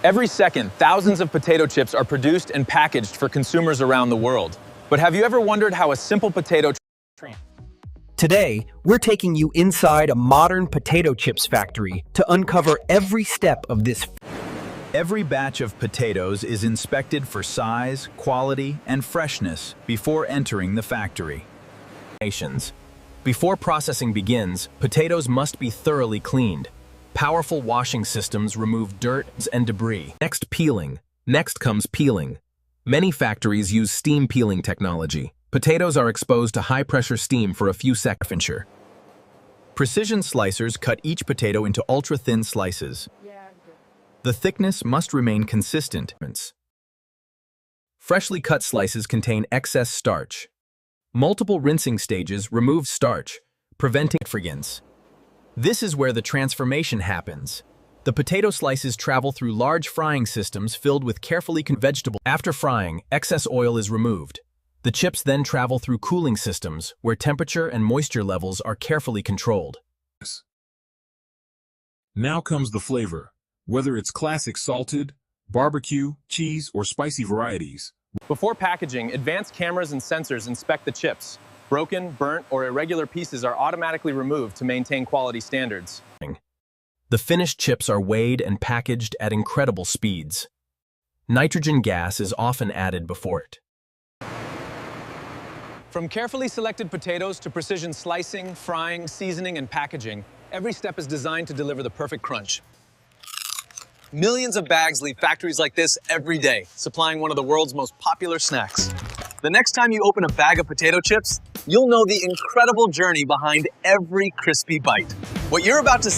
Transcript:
Every second, thousands of potato chips are produced and packaged for consumers around the world. But have you ever wondered how a simple potato Today, we're taking you inside a modern potato chips factory to uncover every step of this. Every batch of potatoes is inspected for size, quality, and freshness before entering the factory. Before processing begins, potatoes must be thoroughly cleaned. Powerful washing systems remove dirt and debris. Next comes peeling. Many factories use steam peeling technology. Potatoes are exposed to high-pressure steam for a few seconds. Precision slicers cut each potato into ultra-thin slices. The thickness must remain consistent. Freshly cut slices contain excess starch. Multiple rinsing stages remove starch, preventing fragrance. This is where the transformation happens. The potato slices travel through large frying systems filled with carefully cooked vegetables. After frying, excess oil is removed. The chips then travel through cooling systems where temperature and moisture levels are carefully controlled. Now comes the flavor. Whether it's classic salted, barbecue, cheese, or spicy varieties. Before packaging, advanced cameras and sensors inspect the chips. Broken, burnt, or irregular pieces are automatically removed to maintain quality standards. The finished chips are weighed and packaged at incredible speeds. Nitrogen gas is often added before it. From carefully selected potatoes to precision slicing, frying, seasoning, and packaging, every step is designed to deliver the perfect crunch. Millions of bags leave factories like this every day, supplying one of the world's most popular snacks. The next time you open a bag of potato chips, you'll know the incredible journey behind every crispy bite. What you're about to